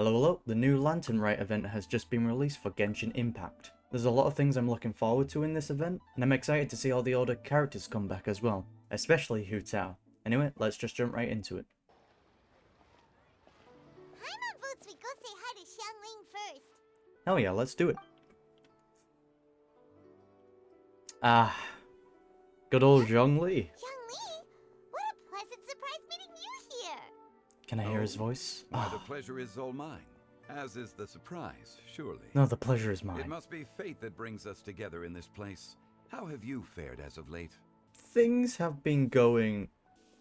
Hello, hello, the new Lantern Rite event has just been released for Genshin Impact. There's a lot of things I'm looking forward to in this event, and I'm excited to see all the older characters come back as well, especially Hu Tao. Anyway, let's just jump right into it. Paimon votes we go say hi to Xiangling first. Hell yeah, let's do it. Ah, good old Zhongli. Xiangling? What a pleasant surprise meeting you here. Can I hear his voice? Why, the pleasure is all mine, as is the surprise, surely. No, the pleasure is It mine. must be fate that brings us together in this place. How have you fared as of late? Things have been going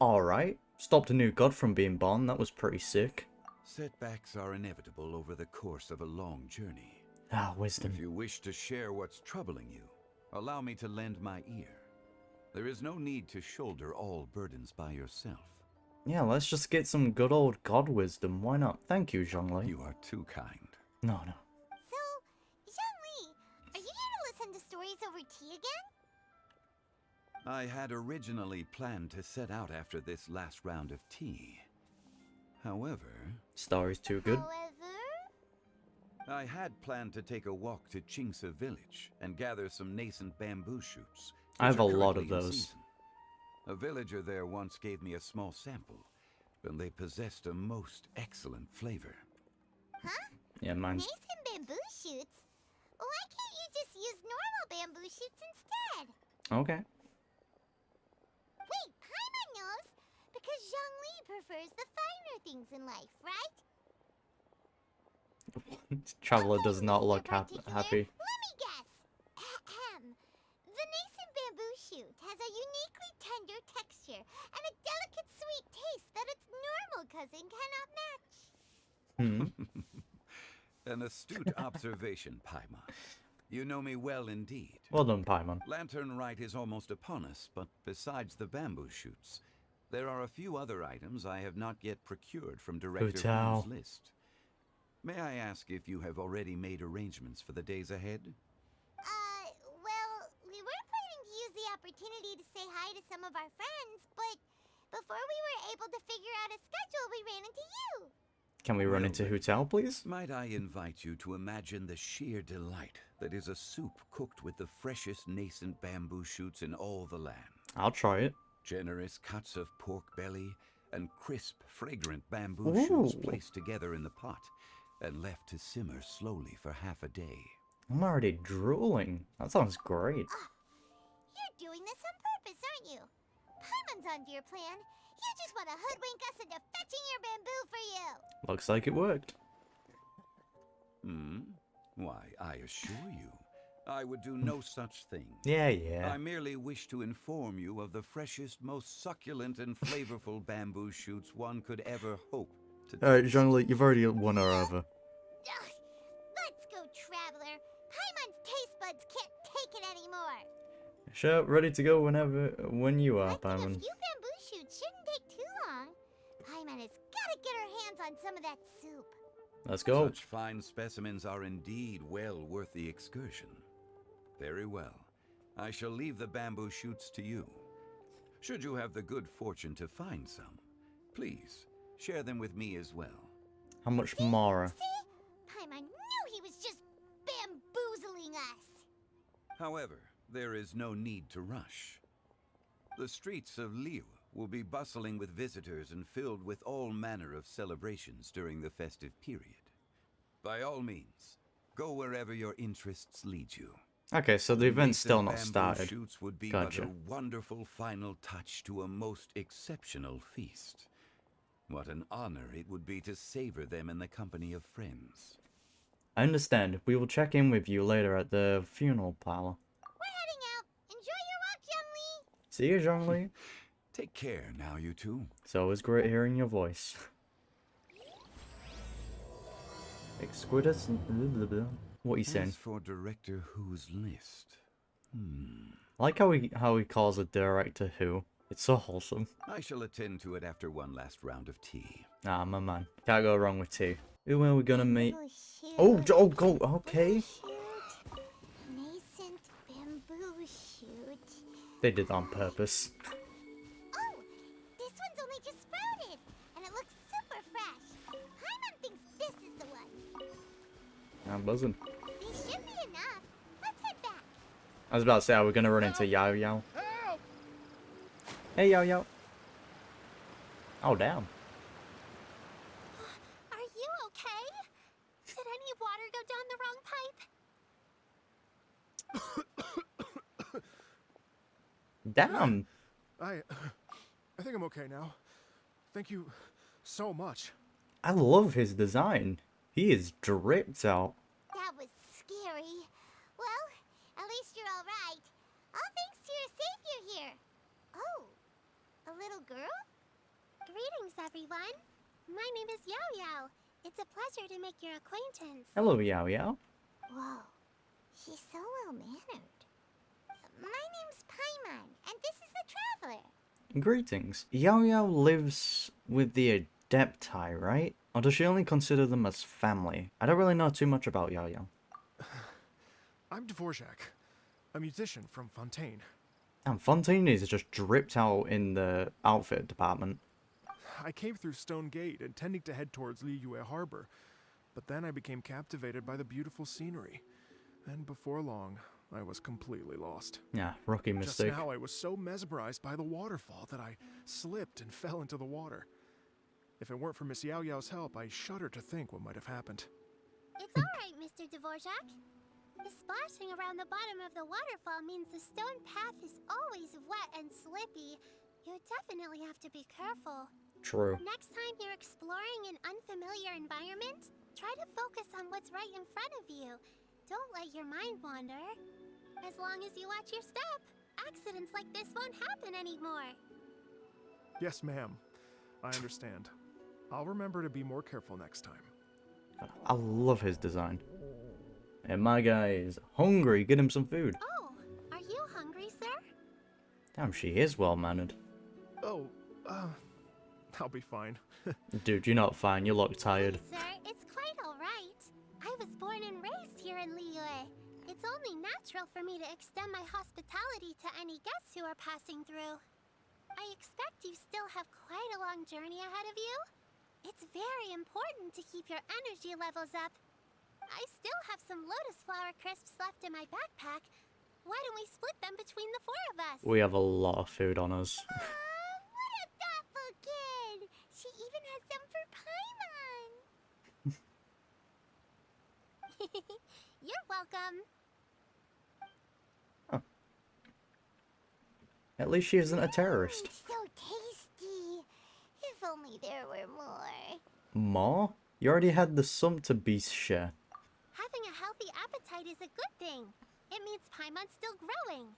alright. Stopped a new god from being born, that was pretty sick. Setbacks are inevitable over the course of a long journey. Ah, wisdom. If you wish to share what's troubling you, allow me to lend my ear. There is no need to shoulder all burdens by yourself. Yeah, let's just get some good old god wisdom, why not? Thank you, Zhongli. You are too kind. No. So, Xiangling, are you here to listen to stories over tea again? I had originally planned to set out after this last round of tea. However, Story's too good. However, I had planned to take a walk to Qingse village and gather some nascent bamboo shoots. I have which a are lot of currently in those. season. A villager there once gave me a small sample, and they possessed a most excellent flavor. huh? Yeah, mine's... Nascent bamboo shoots? Why can't you just use normal bamboo shoots instead? Okay. Wait, Paimon knows, because Zhongli prefers the finer things in life, right? Traveler Okay, does not Mr. look Particular, happy. Let me guess. Ahem. The nascent bamboo shoot has a uniquely tender texture and a delicate sweet taste that its normal cousin cannot match. An astute observation, Paimon. You know me well indeed. Well done, Paimon. Lantern Rite is almost upon us, but besides the bamboo shoots, there are a few other items I have not yet procured from Director Hotel. Hu's list. May I ask if you have already made arrangements for the days ahead? Well, we were planning to use the opportunity to say hi to some of our friends, but before we were able to figure out a schedule, we ran into you. Can we run Well into then. Hu Tao, please? Might I invite you to imagine the sheer delight that is a soup cooked with the freshest nascent bamboo shoots in all the land. I'll try it. Generous cuts of pork belly and crisp, fragrant bamboo Ooh. shoots placed together in the pot and left to simmer slowly for half a day. I'm already drooling. That sounds great. You're doing this on purpose, aren't you? Paimon's onto your plan. You just want to hoodwink us into fetching your bamboo for you. Looks like it worked. Why, I assure you, I would do no such thing. Yeah. I merely wish to inform you of the freshest, most succulent and flavorful bamboo shoots one could ever hope to Alright, taste. Zhongli, you've already won her over. Ugh, let's go, traveler. Paimon's taste buds can't take it anymore. Sure, ready to go when you are, I think a Paimon. few bamboo shoots shouldn't take too long. Paimon has got to get her hands on some of that soup. Let's go. Such fine specimens are indeed well worth the excursion. Very well. I shall leave the bamboo shoots to you. Should you have the good fortune to find some, please share them with me as well. How much more? See? Paimon knew he was just bamboozling us. However, there is no need to rush. The streets of Liu will be bustling with visitors and filled with all manner of celebrations during the festive period. By all means, go wherever your interests lead you. Okay, so the event's still not Nascent bamboo started. shoots would be Gotcha. but a wonderful final touch to a most exceptional feast. What an honor it would be to savor them in the company of friends. I understand. We will check in with you later at the funeral parlor. We're heading out. Enjoy your walk, Zhongli. See you, Zhongli. Take care now, you two. It's always great hearing your voice. Exquisite. What are you saying? As for Director Hu's list, I like how he calls a director Who. It's so wholesome. I shall attend to it after one last round of tea. Ah, my man. Can't go wrong with tea. Who are we gonna meet? Bamboo shoot. Oh, go. Okay. Shoot. Nascent bamboo shoot. They did that on purpose. Oh, this one's only just sprouted, and it looks super fresh. Paimon thinks this is the one. I'm buzzing. These should be enough. Let's head back. I was about to say, are we going to run into Yaoyao? Help! Hey, Yaoyao. Oh, damn. Are you okay? Did any water go down the wrong pipe? Damn. I think I'm okay now. Thank you so much. I love his design. He is dripped out. That was scary. Well, at least you're all right. All thanks to your savior here. Oh, a little girl? Greetings, everyone. My name is Yaoyao. It's a pleasure to make your acquaintance. Hello, Yaoyao. Whoa, she's so well-mannered. My name's Paimon, and this is the Traveler. Greetings. Yaoyao lives with the Adepti, right? Or does she only consider them as family? I don't really know too much about Yaoyao. I'm Dvorak, a musician from Fontaine. And Fontaine is just dripped out in the outfit department. I came through Stone Gate intending to head towards Liyue Harbor, but then I became captivated by the beautiful scenery. And before long, I was completely lost. Yeah, rookie mistake. Just now I was so mesmerized by the waterfall that I slipped and fell into the water. If it weren't for Miss Yaoyao's help, I shudder to think what might have happened. It's all right, Mr. Dvorak. The splashing around the bottom of the waterfall means the stone path is always wet and slippy. You definitely have to be careful. True. Next time you're exploring an unfamiliar environment, try to focus on what's right in front of you. Don't let your mind wander. As long as you watch your step, accidents like this won't happen anymore. Yes, ma'am. I understand. I'll remember to be more careful next time. I love his design. And my guy is hungry. Get him some food. Oh, are you hungry, sir? Damn, she is well-mannered. Oh, I'll be fine. Dude, you're not fine. You look tired. Hey, sir, it's quite all right. I was born and raised here in Liyue. It's only natural for me to extend my hospitality to any guests who are passing through. I expect you still have quite a long journey ahead of you. It's very important to keep your energy levels up. I still have some lotus flower crisps left in my backpack. Why don't we split them between the four of us? We have a lot of food on us. Aw, what a thoughtful kid! She even has some for Paimon! You're welcome. At least she isn't a terrorist. So tasty. If only there were more. More? You already had the Sumpter Beast share. Having a healthy appetite is a good thing. It means Paimon's still growing.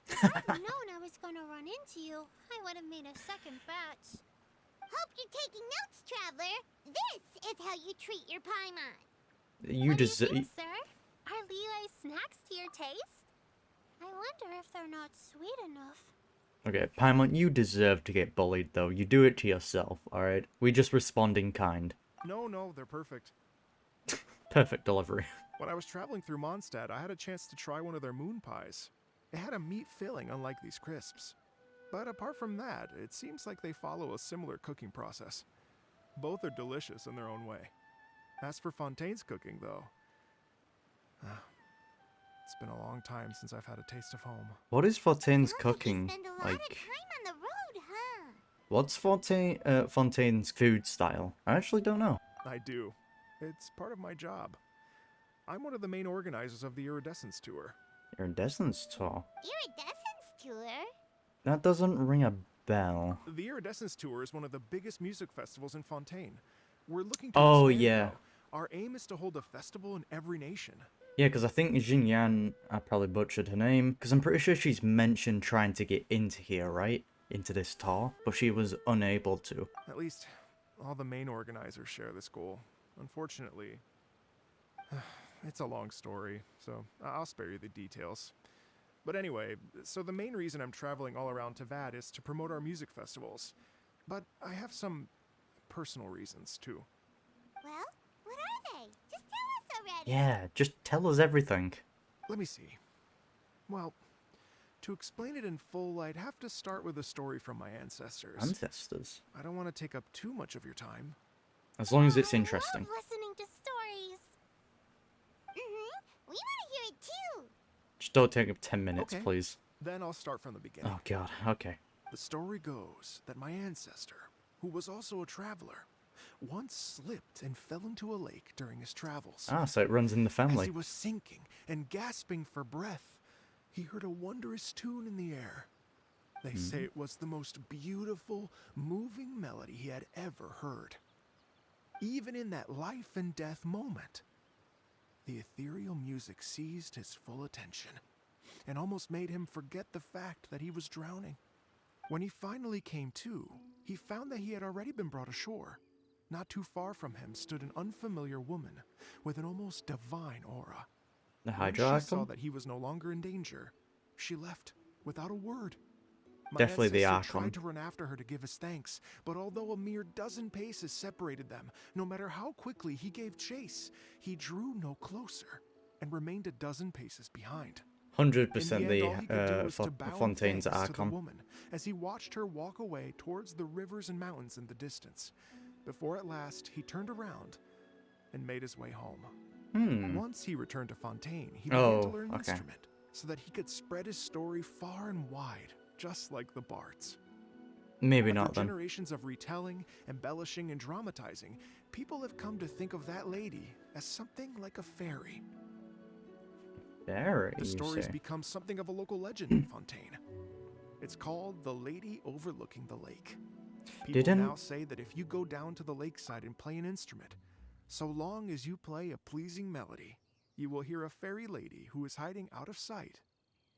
If I'd known I was gonna run into you, I would have made a second batch. Hope you're taking notes, Traveler. This is how you treat your Paimon. You What do you deserve. think, sir? Are Liyue snacks to your taste? I wonder if they're not sweet enough. Okay, Paimon, you deserve to get bullied, though. You do it to yourself, alright? We just respond in kind. No, they're perfect. Perfect delivery. When I was traveling through Mondstadt, I had a chance to try one of their moon pies. It had a meat filling, unlike these crisps. But apart from that, it seems like they follow a similar cooking process. Both are delicious in their own way. As for Fontaine's cooking, though, it's been a long time since I've had a taste of home. What is Fontaine's Sounds like you cooking? spend a lot of Like, time on the road, huh? what's Fontaine's food style? I actually don't know. I do. It's part of my job. I'm one of the main organizers of the Iridescence Tour. Iridescence tour? Iridescence tour? That doesn't ring a bell. The Iridescence Tour is one of the biggest music festivals in Fontaine. We're looking to Oh, expand yeah. now. Our aim is to hold a festival in every nation. Yeah, because I think Xinyan, I probably butchered her name, because I'm pretty sure she's mentioned trying to get into here, right? Into this tour, but she was unable to. At least, all the main organizers share this goal. Unfortunately, it's a long story, so I'll spare you the details. But anyway, so the main reason I'm traveling all around Tavad is to promote our music festivals. But I have some personal reasons, too. Well, what are they? Just tell us already. Yeah, just tell us everything. Let me see. Well, to explain it in full, I'd have to start with a story from my ancestors. Ancestors. I don't want to take up too much of your time. As long as it's I interesting. love listening to stories. Just don't take up 10 minutes, Okay. please. Then I'll start from the beginning. Oh god, okay. The story goes that my ancestor, who was also a traveler, once slipped and fell into a lake during his travels. Ah, so it runs in the As family. he was sinking and gasping for breath, he heard a wondrous tune in the air. They say it was the most beautiful, moving melody he had ever heard. Even in that life and death moment, the ethereal music seized his full attention and almost made him forget the fact that he was drowning. When he finally came to, he found that he had already been brought ashore. Not too far from him stood an unfamiliar woman with an almost divine aura. The When Hydra she saw icon? that he was no longer in danger, she left without a word. My Definitely the ancestor Archon. tried to run after her to give his thanks, but although a mere dozen paces separated them, no matter how quickly he gave chase, he drew no closer and remained a dozen paces behind. In 100% the end, all he could do was to the bow in Fontaine's thanks to the Archon. woman as he watched her walk away towards the rivers and mountains in the distance, before at last he turned around and made his way home. Once he returned to Fontaine, he began to learn an instrument so that he could spread his story far and wide, just like the bards. Maybe After not then. generations of retelling, embellishing, and dramatizing, people have come to think of that lady as something like a fairy. Very, The you story's say. become something of a local legend in Fontaine. It's called The Lady Overlooking the Lake. People Didn't- now say that if you go down to the lakeside and play an instrument, so long as you play a pleasing melody, you will hear a fairy lady who is hiding out of sight,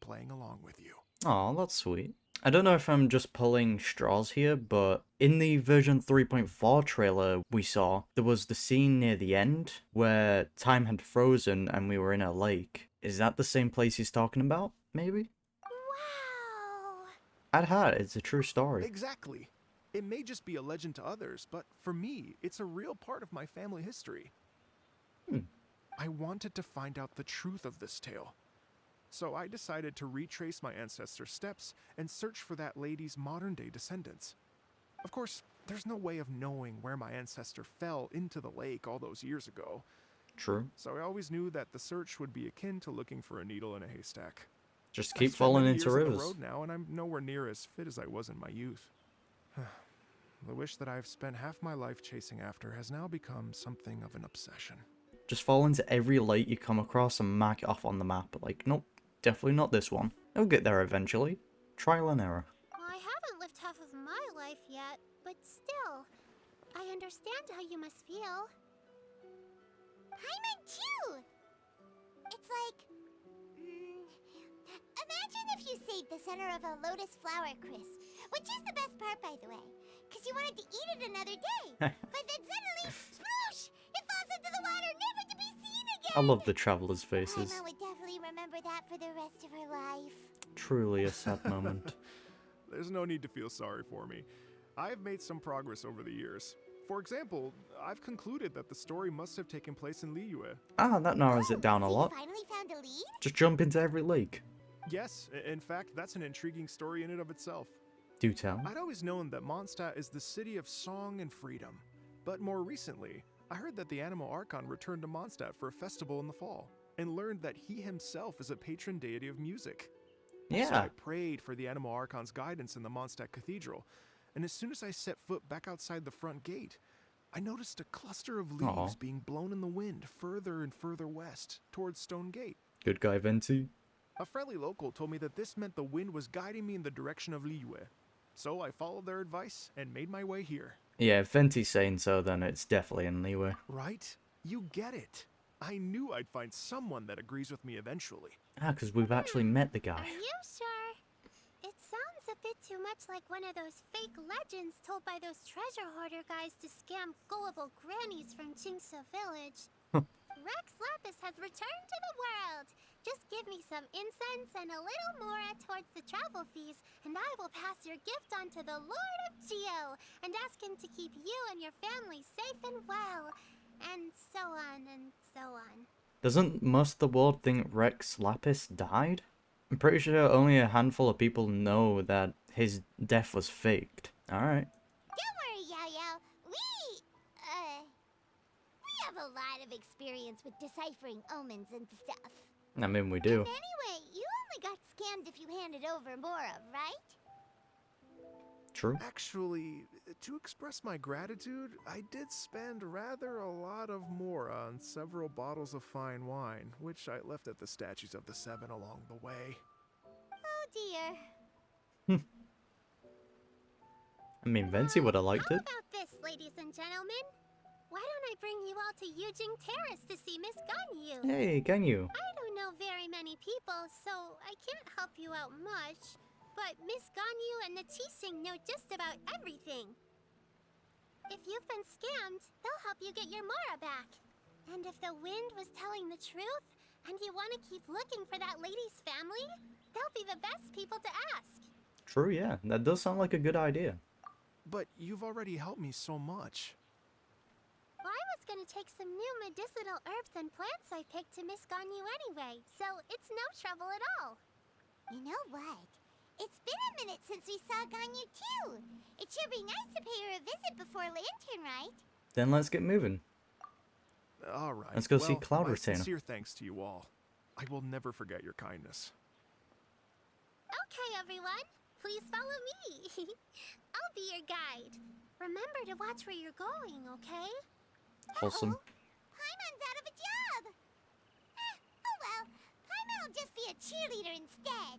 playing along with you. Oh, that's sweet. I don't know if I'm just pulling straws here, but in the version 3.4 trailer we saw, there was the scene near the end where time had frozen and we were in a lake. Is that the same place he's talking about? Maybe? Wow! I'd heard it's a true story. Exactly. It may just be a legend to others, but for me, it's a real part of my family history. I wanted to find out the truth of this tale. So I decided to retrace my ancestors' steps and search for that lady's modern-day descendants. Of course, there's no way of knowing where my ancestor fell into the lake all those years ago, True. so I always knew that the search would be akin to looking for a needle in a haystack. Just I've keep spent falling many into years on the rivers. road now, and I'm nowhere near as fit as I was in my youth. The wish that I've spent half my life chasing after has now become something of an obsession. Just fall into every lake you come across and mark it off on the map. Like, nope, definitely not this one. I'll get there eventually. Trial and error. Well, I haven't lived half of my life yet, but still, I understand how you must feel. Paimon too! It's like... imagine if you saved the center of a lotus flower, Chris. Which is the best part, by the way. Because you wanted to eat it another day. But then suddenly, sploosh! It falls into the water, never to be seen again! I love the travelers' faces. Paimon would definitely remember that for the rest of her life. Truly a sad moment. There's no need to feel sorry for me. I've made some progress over the years. For example, I've concluded that the story must have taken place in Liyue. Ah, that narrows it down a So lot. you finally found a lead? Just jump into every lake. Yes, in fact, that's an intriguing story in and of itself. Do tell. I'd always known that Mondstadt is the city of song and freedom. But more recently, I heard that the Animal Archon returned to Mondstadt for a festival in the fall, and learned that he himself is a patron deity of music. So Yeah. I prayed for the Animal Archon's guidance in the Mondstadt Cathedral, and as soon as I set foot back outside the front gate, I noticed a cluster of leaves being blown in the wind further and further west, towards Stone Gate. Good guy, Venti. A friendly local told me that this meant the wind was guiding me in the direction of Liyue. So I followed their advice and made my way here. Yeah, if Venti's saying so, then it's definitely in Liyue. Right? You get it. I knew I'd find someone that agrees with me eventually. Ah, because we've actually met the guy. Are you sure? It sounds a bit too much like one of those fake legends told by those treasure hoarder guys to scam gullible grannies from Jingsa Village. Rex Lapis has returned to the world. Just give me some incense and a little more towards the travel fees, and I will pass your gift on to the Lord of Geo and ask him to keep you and your family safe and well. And so on and so on. Doesn't most of the world think Rex Lapis died? I'm pretty sure only a handful of people know that his death was faked. Alright. Don't worry, Yaoyao. We have a lot of experience with deciphering omens and stuff. I mean, we do. And anyway, you only got scammed if you handed over Mora, right? True. Actually, to express my gratitude, I did spend rather a lot of more on several bottles of fine wine, which I left at the statues of the Seven along the way. Oh dear. I mean, Venti would have liked How it. about this, ladies and gentlemen? Why don't I bring you all to Yujing Terrace to see Miss Ganyu? Hey, Ganyu. I don't know very many people, so I can't help you out much. But Miss Ganyu and the Keqing know just about everything. If you've been scammed, they'll help you get your Mora back. And if the wind was telling the truth, and you want to keep looking for that lady's family, they'll be the best people to ask. True, yeah. That does sound like a good idea. But you've already helped me so much. Well, I was gonna take some new medicinal herbs and plants I picked to Miss Ganyu anyway, so it's no trouble at all. You know what? It's been a minute since we saw Ganyu too. It should be nice to pay her a visit before Lantern Rite. Then let's get moving. All right. Let's go see well, Cloud my Retainer. sincere thanks to you all. I will never forget your kindness. Okay, everyone, please follow me. I'll be your guide. Remember to watch where you're going, okay? Wholesome. Paimon's out of a job. Oh well, Paimon will just be a cheerleader instead.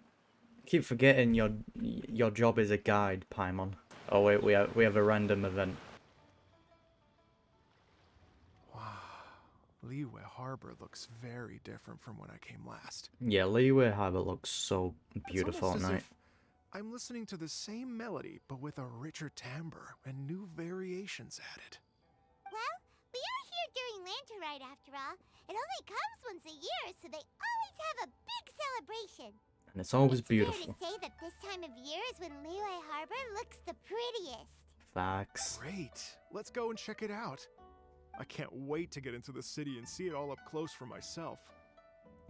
Keep forgetting your job is a guide, Paimon. Oh wait, we have a random event. Wow. Liyue Harbor looks very different from when I came last. Yeah, Liyue Harbor looks so It's beautiful at almost as night. if I'm listening to the same melody, but with a richer timbre and new variations added. Well, we are here during Lantern Rite after all. It only comes once a year, so they always have a big celebration. And it's always It's fair beautiful. to say that this time of year is when Liyue Harbor looks the prettiest. Facts. Great. Let's go and check it out. I can't wait to get into the city and see it all up close for myself.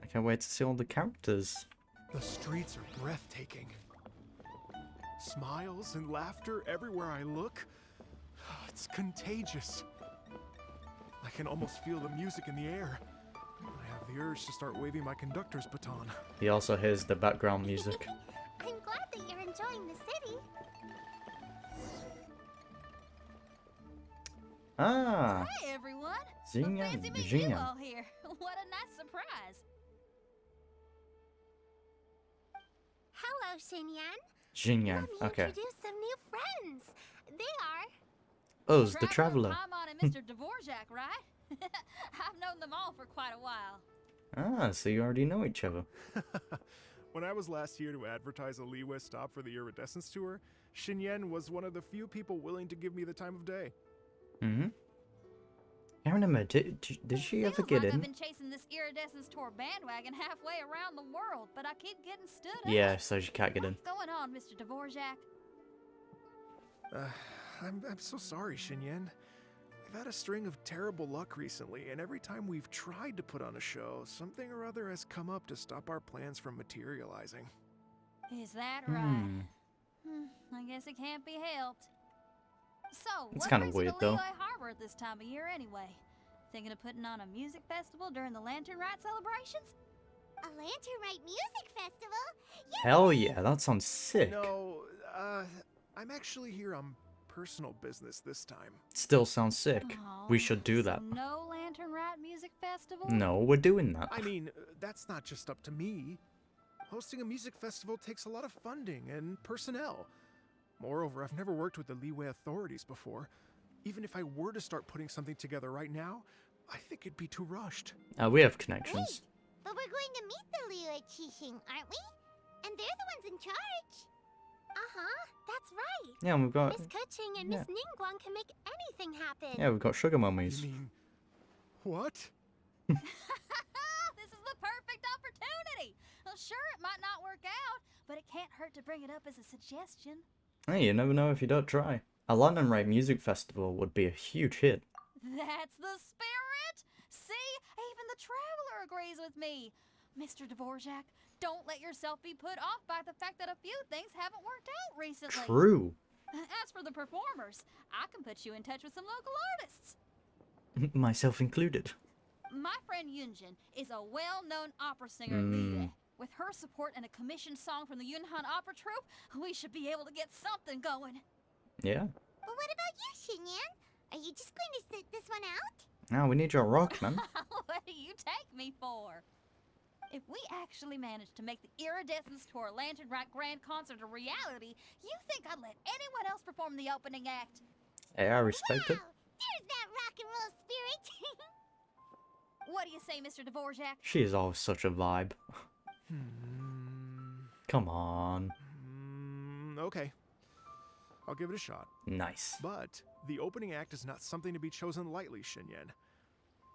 I can't wait to see all the characters. The streets are breathtaking. Smiles and laughter everywhere I look. It's contagious. I can almost feel the music in the air. I have the urge to start waving my conductor's baton. He also hears the background music. I'm glad that you're enjoying the city. Ah, Hey everyone! Xinyan, Fancy meeting you Xinyan. all here. What a nice surprise! Hello, Xinyan. Xinyan, Let me okay. introduce some new friends. They are... Us, the Traveler. Paimon and Mr. Dvorak, right? I've known them all for quite a while. Ah, so you already know each other. When I was last here to advertise a Liyue stop for the Iridescence Tour, Xinyan was one of the few people willing to give me the time of day. Mm-hmm. I remember, did she ever Feels get like I've in? been chasing this Iridescence Tour bandwagon halfway around the world, but I keep getting stood up. Yeah, so she can't get in. What's going on, Mr. Dvorak? I'm so sorry, Xinyan. We've had a string of terrible luck recently, and every time we've tried to put on a show, something or other has come up to stop our plans from materializing. Is that right? Hmm. I guess it can't be helped. So, It's what kinda brings you weird, to though. Liyue Harbor at this time of year anyway? Thinking of putting on a music festival during the Lantern Rite celebrations? A Lantern Rite music festival? Yes, Hell yeah, that sounds sick. No, I'm actually here on personal business this time. Still sounds sick. We Aw, should do that. So no Lantern Rite music festival? No, we're doing that. I mean, that's not just up to me. Hosting a music festival takes a lot of funding and personnel. Moreover, I've never worked with the Liyue authorities before. Even if I were to start putting something together right now, I think it'd be too rushed. We have Wait, connections. but we're going to meet the Liyue Keqing, aren't we? And they're the ones in charge. Uh-huh, that's right. Yeah, and we've got Miss Keqing and yeah. Miss Ningguang can make anything happen. we've got sugar You mummies. mean, what? This is the perfect opportunity! Well, sure, it might not work out, but it can't hurt to bring it up as a suggestion. Hey, you never know if you don't try. A Lantern Rite music festival would be a huge hit. That's the spirit! See? Even the Traveler agrees with me. Mr. Dvorak, don't let yourself be put off by the fact that a few things haven't worked out recently. True. As for the performers, I can put you in touch with some local artists. Myself included. My friend Yunjin is a well-known opera singer in Liyue. With her support and a commissioned song from the Yunhan Opera Troupe, we should be able to get something going. Yeah. But what about you, Xinyan? Are you just going to sit this one out? Now we need your rock, man. What do you take me for? If we actually manage to make the Iridescence Tour Lantern Rite Grand Concert a reality, you think I'd let anyone else perform the opening act? Hey, I respect it. Wow! There's that rock and roll spirit! What do you say, Mr. Dvorak? She is always such a vibe. Come on. Okay. I'll give it a shot. Nice. But the opening act is not something to be chosen lightly, Xinyan.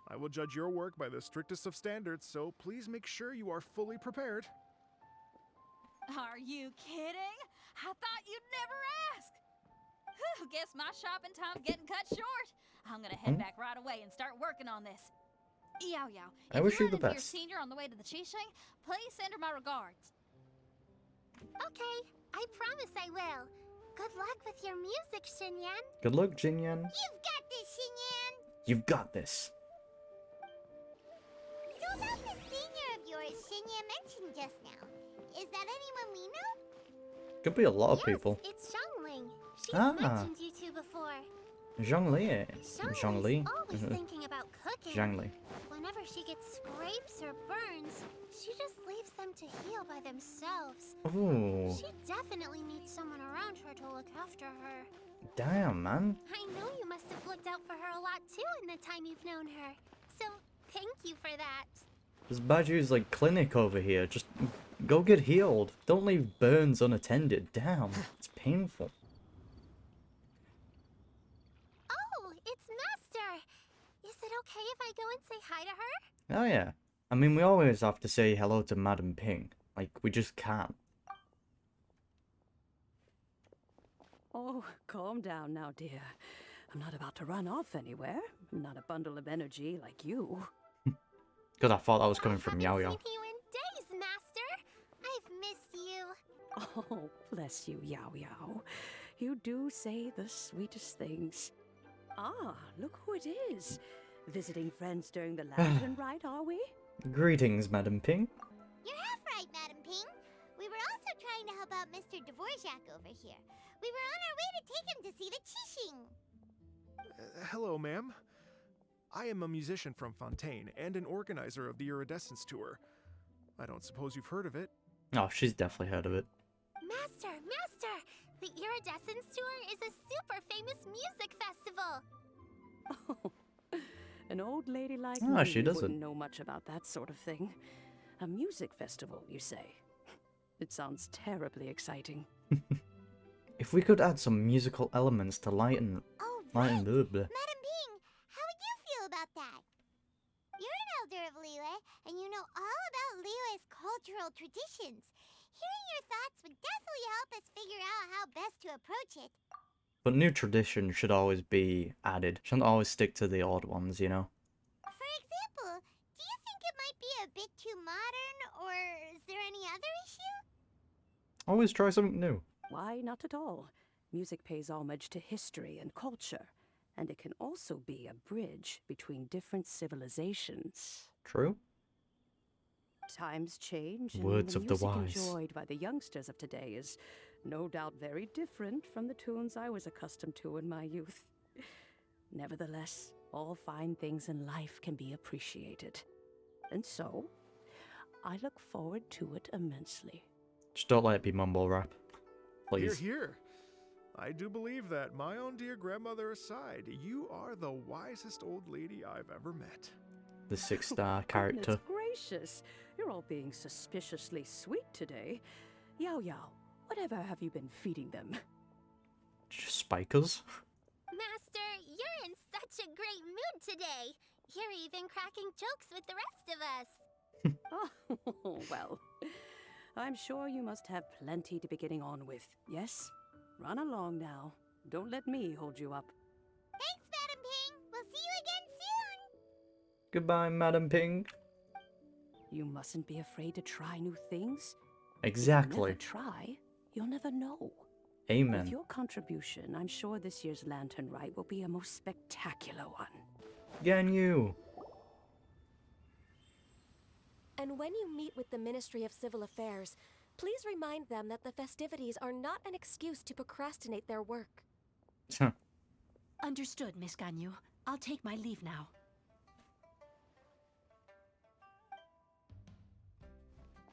I will judge your work by the strictest of standards, so please make sure you are fully prepared. Are you kidding? I thought you'd never ask. Whew, guess my shopping time's getting cut short. I'm gonna head back right away and start working on this. Yaoyao, I wish you the if you run into your best. senior on the way to the Keqing, please send her my regards. Okay, I promise I will. Good luck with your music, Xinyan. Good luck, Jinyan. You've got this, Xinyan! You've got this. So about the senior of yours Xinyan mentioned just now. Is that anyone we know? Could be a lot of Yes, people. it's Zhongli. She's Ah. mentioned you two before. Zhongli. Zhongli's Zhongli. always thinking about cooking. Zhongli. Whenever she gets scrapes or burns, she just leaves them to heal by themselves. Ooh. She definitely needs someone around her to look after her. Damn, man. I know you must have looked out for her a lot too in the time you've known her. So, thank you for that. There's Baju's like clinic over here. Just go get healed. Don't leave burns unattended. Damn. It's painful. Oh, it's Master! Is it okay if I go and say hi to her? Oh yeah. I mean, we always have to say hello to Madam Ping. Like, we just can't. Oh, calm down now, dear. I'm not about to run off anywhere. I'm not a bundle of energy like you. Because I thought that was coming from I Yaoyao. haven't seen you in days, Master! I've missed you. Oh, bless you, Yaoyao. You do say the sweetest things. Ah, look who it is. Visiting friends during the Lantern Rite, are we? Greetings, Madam Ping. You're half right, Madam Ping. We were also trying to help out Mr. Dvorak over here. We were on our way to take him to see the Keqing. Hello, ma'am. I am a musician from Fontaine and an organizer of the Iridescence Tour. I don't suppose you've heard of it. Oh, she's definitely heard of it. Master! The Iridescence Tour is a super famous music festival. Oh, an old lady like Ah, me she doesn't. wouldn't know much about that sort of thing. A music festival, you say? It sounds terribly exciting. If we could add some musical elements to lighten... Oh, lighten... right. Blah, blah. Madam Ping, how would you feel about that? You're an elder of Liyue, and you know all about Liyue's cultural traditions. Hearing your thoughts would definitely help us figure out how best to approach it. But new traditions should always be added. Shouldn't always stick to the odd ones, you know? For example, do you think it might be a bit too modern, or is there any other issue? Always try something new. Why, not at all. Music pays homage to history and culture, and it can also be a bridge between different civilizations. True? Times change, and Words the of the music wise. enjoyed by the youngsters of today is no doubt very different from the tunes I was accustomed to in my youth. Nevertheless, all fine things in life can be appreciated. And so, I look forward to it immensely. Just don't let it be mumble rap. Hear, Please. hear. I do believe that, my own dear grandmother aside, you are the wisest old lady I've ever met. The 6-star character. Goodness gracious, you're all being suspiciously sweet today. Yaoyao, whatever have you been feeding them? Just spikers. Master, you're in such a great mood today. You're even cracking jokes with the rest of us. Oh, well, I'm sure you must have plenty to be getting on with, yes? Run along now. Don't let me hold you up. Thanks, Madam Ping. We'll see you again soon. Goodbye, Madam Ping. You mustn't be afraid to try new things. Exactly. If you never try, you'll never know. Amen. With your contribution, I'm sure this year's Lantern Rite will be a most spectacular one. Ganyu. And when you meet with the Ministry of Civil Affairs, please remind them that the festivities are not an excuse to procrastinate their work. Understood, Miss Ganyu. I'll take my leave now.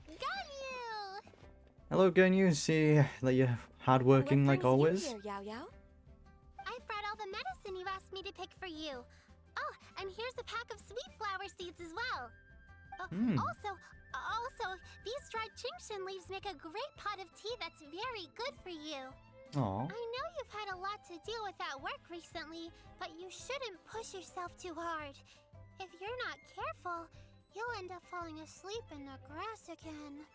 Ganyu! Hello, Ganyu. See that you're hardworking What like brings always. you here, Yaoyao? I've brought all the medicine you asked me to pick for you. Oh, and here's a pack of sweet flower seeds as well. Also, these dried Qingshan leaves make a great pot of tea that's very good for you. Aw. I know you've had a lot to deal with at work recently, but you shouldn't push yourself too hard. If you're not careful, you'll end up falling asleep in the grass again.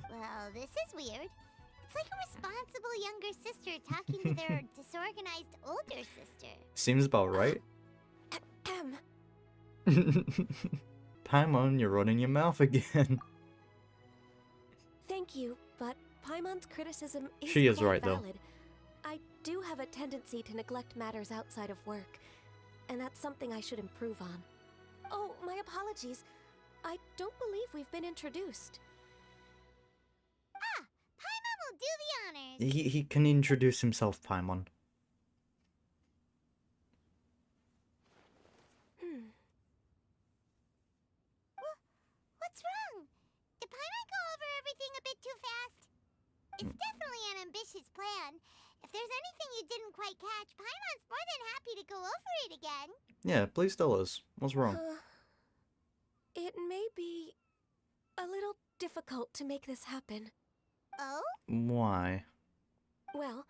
Well, this is weird. It's like a responsible younger sister talking to their disorganized older sister. Seems about right. Paimon, you're running your mouth again. Thank you, but Paimon's criticism is She is quite right, though. valid. I do have a tendency to neglect matters outside of work, and that's something I should improve on. Oh, my apologies. I don't believe we've been introduced. Ah, Paimon will do the honors. He can introduce himself, Paimon. What's wrong? Did Paimon go over everything a bit too fast? It's definitely an ambitious plan. If there's anything you didn't quite catch, Paimon's more than happy to go over it again. Yeah, please tell us. What's wrong? It may be a little difficult to make this happen. Oh? Why? Well,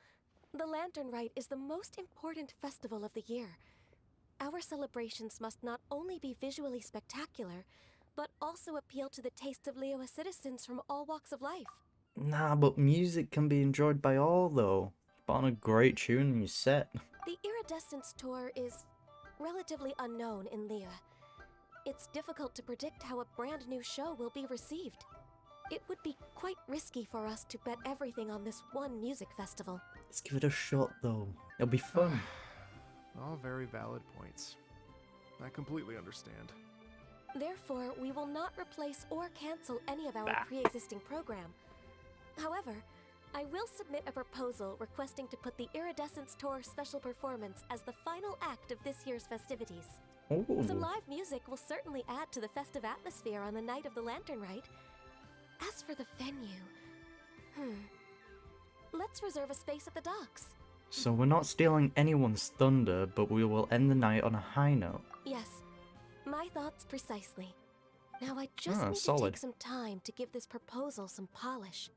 the Lantern Rite is the most important festival of the year. Our celebrations must not only be visually spectacular, but also appeal to the tastes of Liyue citizens from all walks of life. Nah, but music can be enjoyed by all, though. Put on a great tune and you're set. The Iridescence Tour is relatively unknown in Liyue. It's difficult to predict how a brand new show will be received. It would be quite risky for us to bet everything on this one music festival. Let's give it a shot, though. It'll be fun. All very valid points. I completely understand. Therefore, we will not replace or cancel any of our Bah. pre-existing program. However, I will submit a proposal requesting to put the Iridescence Tour special performance as the final act of this year's festivities. Ooh. Some live music will certainly add to the festive atmosphere on the night of the Lantern Rite. As for the venue, let's reserve a space at the docks. So we're not stealing anyone's thunder, but we will end the night on a high note. Yes, my thoughts precisely. Now I just need to solid. take some time to give this proposal some polish.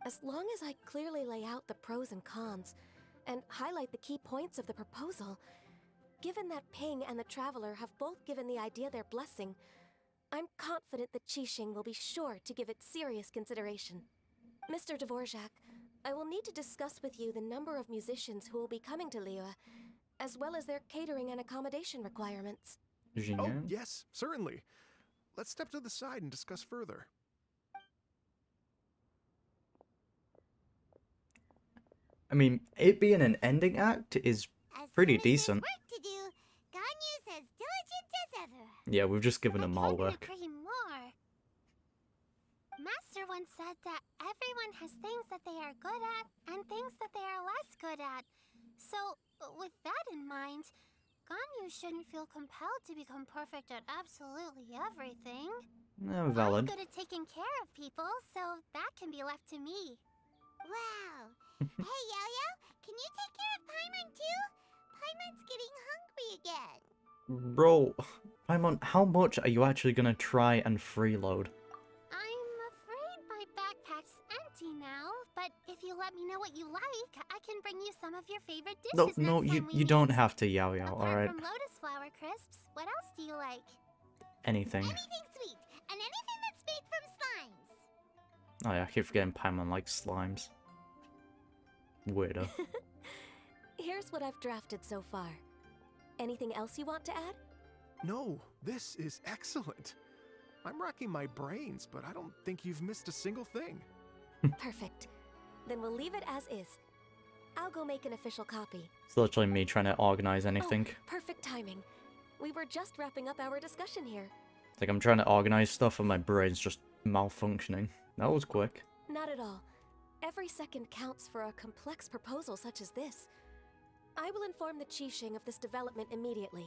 As long as I clearly lay out the pros and cons, and highlight the key points of the proposal, given that Ping and the Traveler have both given the idea their blessing, I'm confident that Keqing will be sure to give it serious consideration. Mr. Dvorak, I will need to discuss with you the number of musicians who will be coming to Liyue, as well as their catering and accommodation requirements. Oh, Xinyan? yes, certainly. Let's step to the side and discuss further. I mean, it being an ending act is As pretty soon as there's decent. work to do, Ganyu's as diligent as ever. Yeah, we've just given I them all couldn't work. agree more. Master once said that everyone has things that they are good at and things that they are less good at. So, with that in mind, Ganyu shouldn't feel compelled to become perfect at absolutely everything. Valid. I'm good at taking care of people, so that can be left to me. Wow. Hey, Yaoyao, can you take care of Paimon too? Paimon's getting hungry again. Bro, Paimon, how much are you actually gonna try and freeload? I'm afraid my backpack's empty now, but if you let me know what you like, I can bring you some of your favorite No, dishes no, next you time we you meet. don't have to, Yaoyao, Apart alright? from lotus flower crisps, what else do you like? Anything. Anything sweet, and anything that's made from slimes. Oh yeah, I keep forgetting Paimon likes slimes. Weirdo. Here's what I've drafted so far. Anything else you want to add? No, this is excellent. I'm racking my brains, but I don't think you've missed a single thing. Perfect. Then we'll leave it as is. I'll go make an official copy. It's literally me trying to organize anything. Oh, perfect timing. We were just wrapping up our discussion here. Like I'm trying to organize stuff and my brain's just malfunctioning. That was quick. Not at all. Every second counts for a complex proposal such as this. I will inform the Keqing of this development immediately.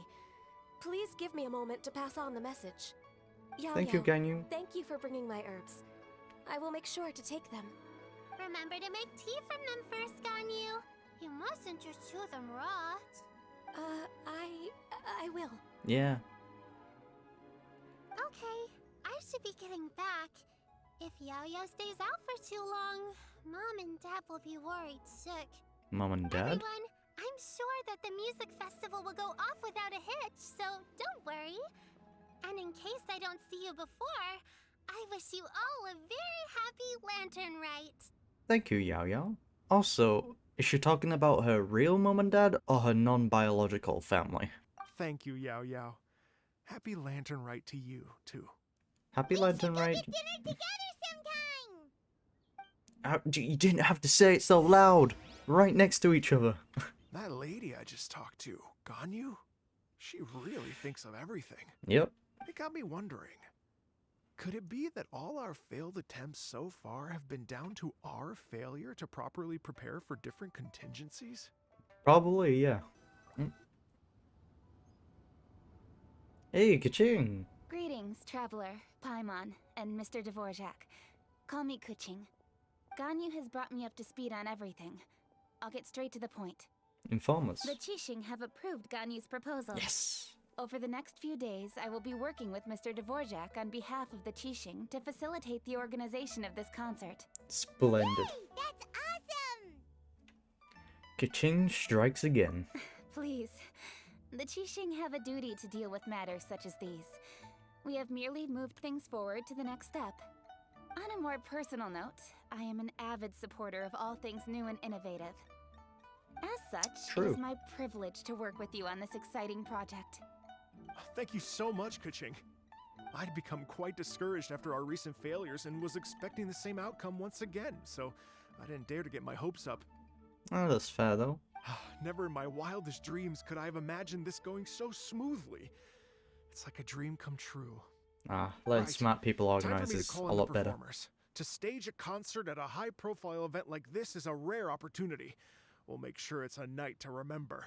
Please give me a moment to pass on the message. Thank you, Yaoyao, Ganyu. thank you for bringing my herbs. I will make sure to take them. Remember to make tea from them first, Ganyu. You mustn't just chew them raw. I will. Yeah. Okay, I should be getting back. If Yaoyao stays out for too long, Mom and Dad will be worried sick. Mom and Dad? Everyone, I'm sure that the music festival will go off without a hitch, so don't worry. And in case I don't see you before, I wish you all a very happy Lantern Rite. Thank you, Yaoyao. Also, is she talking about her real mom and dad or her non-biological family? Thank you, Yaoyao. Happy Lantern Rite to you, too. Happy Lantern Rite. Get dinner together sometime! You didn't have to say it so loud. Right next to each other. That lady I just talked to, Ganyu, she really thinks of everything. Yep. It got me wondering, could it be that all our failed attempts so far have been down to our failure to properly prepare for different contingencies? Probably, yeah. Hey, Keqing. Greetings, traveler, Paimon, and Mr. Dvorak. Call me Keqing. Ganyu has brought me up to speed on everything. I'll get straight to the point. Inform us. The Keqing have approved Ganyu's proposal. Yes. Over the next few days, I will be working with Mr. Dvorak on behalf of the Keqing to facilitate the organization of this concert. Splendid. That's awesome! Keqing strikes again. Please. The Keqing have a duty to deal with matters such as these. We have merely moved things forward to the next step. On a more personal note, I am an avid supporter of all things new and innovative. As such, True. it is my privilege to work with you on this exciting project. Thank you so much, Keqing. I'd become quite discouraged after our recent failures and was expecting the same outcome once again, so I didn't dare to get my hopes up. Oh, that's fair though. Never in my wildest dreams could I have imagined this going so smoothly. It's like a dream come true. Letting Right. smart people Time for organize me to is call a in lot the better. performers. To stage a concert at a high-profile event like this is a rare opportunity. We'll make sure it's a night to remember.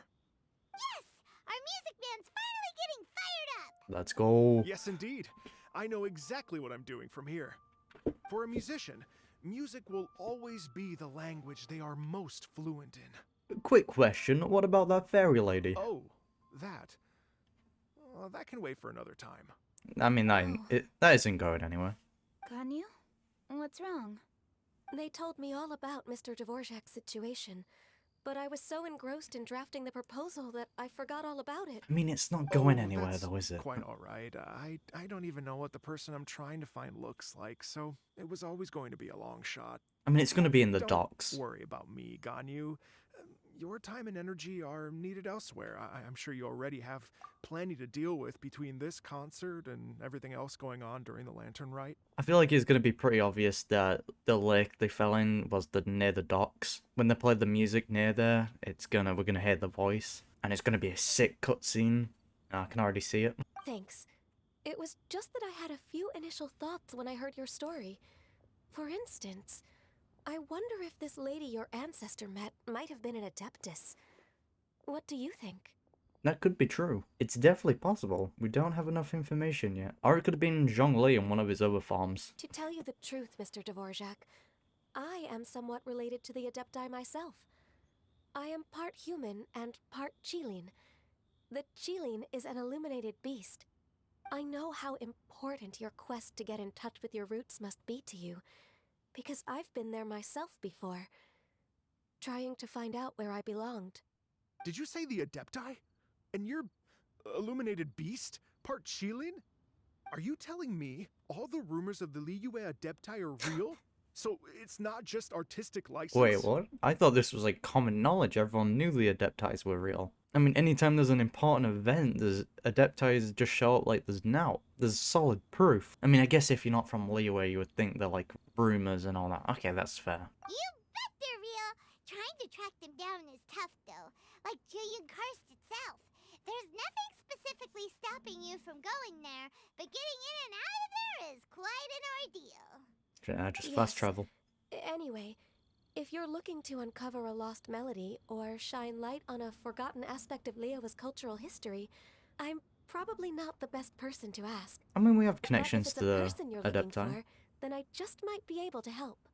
Yes! Our music band's finally getting fired up! Let's go. Yes, indeed. I know exactly what I'm doing from here. For a musician, music will always be the language they are most fluent in. Quick question, what about that fairy lady? Oh, that. Well, that can wait for another time. I mean, that isn't going anywhere. Ganyu? What's wrong? They told me all about Mr. Dvorak's situation, but I was so engrossed in drafting the proposal that I forgot all about it. I mean, it's not going Oh, anywhere that's though, is it? Quite all right. I don't even know what the person I'm trying to find looks like, so it was always going to be a long shot. I mean, it's going to be in the Don't docks. worry about me, Ganyu. Your time and energy are needed elsewhere. I'm sure you already have plenty to deal with between this concert and everything else going on during the Lantern Rite. I feel like it's going to be pretty obvious that the lake they fell in was near the docks. When they played the music near there, we're gonna hear the voice, and it's gonna be a sick cutscene. I can already see it. Thanks. It was just that I had a few initial thoughts when I heard your story. For instance, I wonder if this lady your ancestor met might have been an Adeptus. What do you think? That could be true. It's definitely possible. We don't have enough information yet. Or it could have been Zhongli in one of his other forms. To tell you the truth, Mr. Dvorak, I am somewhat related to the Adepti myself. I am part human and part Qilin. The Qilin is an illuminated beast. I know how important your quest to get in touch with your roots must be to you, because I've been there myself before, trying to find out where I belonged. Did you say the Adepti? And you're illuminated beast? Part Qilin? Are you telling me all the rumors of the Liyue Adepti are real? So it's not just artistic license? Wait, what? I thought this was like common knowledge. Everyone knew the Adeptis were real. I mean, anytime there's an important event, there's Adeptis just show up like there's now. There's solid proof. I mean, I guess if you're not from Liyue, you would think they're like rumors and all that. Okay, that's fair. You bet they're real! Trying to track them down is tough, though. Like Julian Karst itself. There's nothing specifically stopping you from going there, but getting in deal. Just fast Yes. travel. Anyway, if you're looking to uncover a lost melody or shine light on a forgotten aspect of Liyue's cultural history, I'm probably not the best person to ask. I mean, we have But if connections it's to a the person you're looking Adepti. for, then I just might be able to help.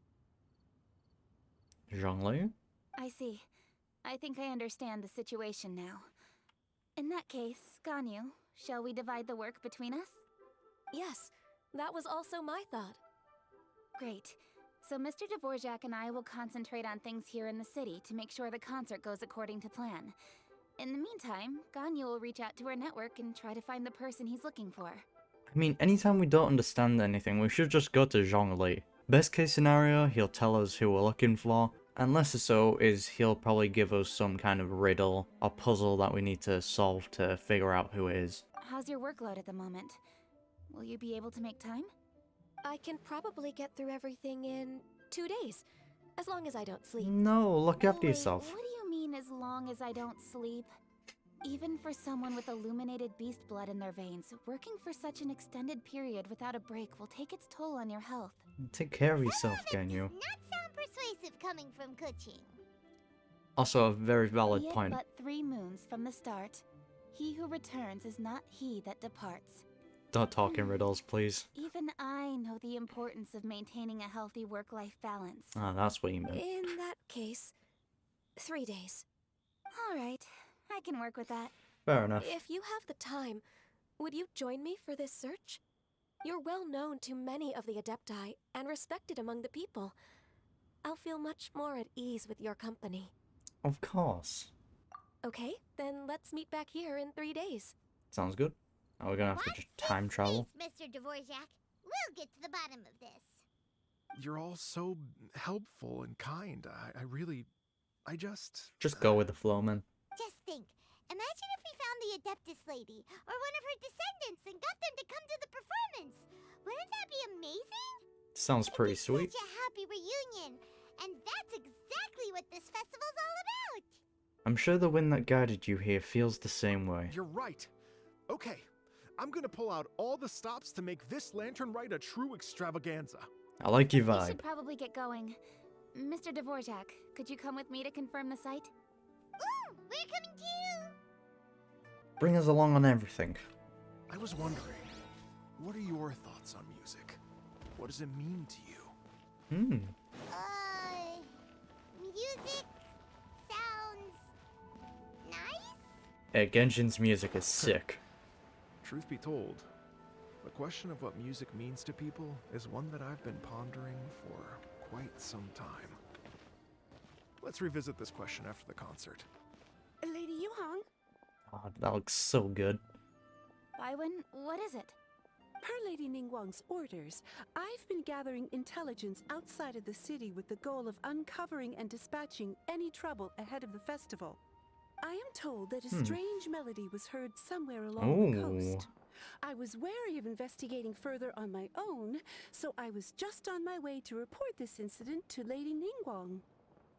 Zhongli? I see. I think I understand the situation now. In that case, Ganyu, shall we divide the work between us? Yes, that was also my thought. Great. So Mr. Dvorak and I will concentrate on things here in the city to make sure the concert goes according to plan. In the meantime, Ganyu will reach out to her network and try to find the person he's looking for. I mean, anytime we don't understand anything, we should just go to Zhongli. Best case scenario, he'll tell us who we're looking for, and lesser so is he'll probably give us some kind of riddle or puzzle that we need to solve to figure out who it is. How's your workload at the moment? Will you be able to make time? I can probably get through everything in 2 days, as long as I don't sleep. No, look after Wait, yourself. what do you mean as long as I don't sleep? Even for someone with illuminated beast blood in their veins, working for such an extended period without a break will take its toll on your health. Take care of yourself, Ganyu. Does not sound persuasive coming from Keqing. Also, a very valid Be it point. but 3 moons from the start, he who returns is not he that departs. Don't talk in riddles, please. Even I know the importance of maintaining a healthy work-life balance. Ah, that's what you meant. In that case, 3 days. Alright, I can work with that. Fair enough. If you have the time, would you join me for this search? You're well known to many of the Adepti and respected among the people. I'll feel much more at ease with your company. Of course. Okay, then let's meet back here in 3 days. Sounds good. Are we gonna have to Watch just time this travel? space, Mr. Dvorak. We'll get to the bottom of this. You're all so helpful and kind. I just... Just go with the flow, man. Just think. Imagine if we found the Adeptus lady, or one of her descendants, and got them to come to the performance. Wouldn't that be amazing? Sounds It'd pretty be sweet. Such a happy reunion. And that's exactly what this festival's all about. I'm sure the wind that guided you here feels the same way. You're right. Okay, I'm gonna pull out all the stops to make this Lantern Rite a true extravaganza. I like your We vibe. should probably get going. Mr. Dvorak, could you come with me to confirm the site? Ooh, we're coming to you. Bring us along on everything. I was wondering, what are your thoughts on music? What does it mean to you? Music sounds nice? Hey, Genshin's music is sick. Truth be told, the question of what music means to people is one that I've been pondering for quite some time. Let's revisit this question after the concert. Lady Yuhang, Oh, that looks so good. Baiwen, what is it? per Lady Ningguang's orders, I've been gathering intelligence outside of the city with the goal of uncovering and dispatching any trouble ahead of the festival. I am told that a strange melody was heard somewhere along the coast. I was wary of investigating further on my own, so I was just on my way to report this incident to Lady Ningguang.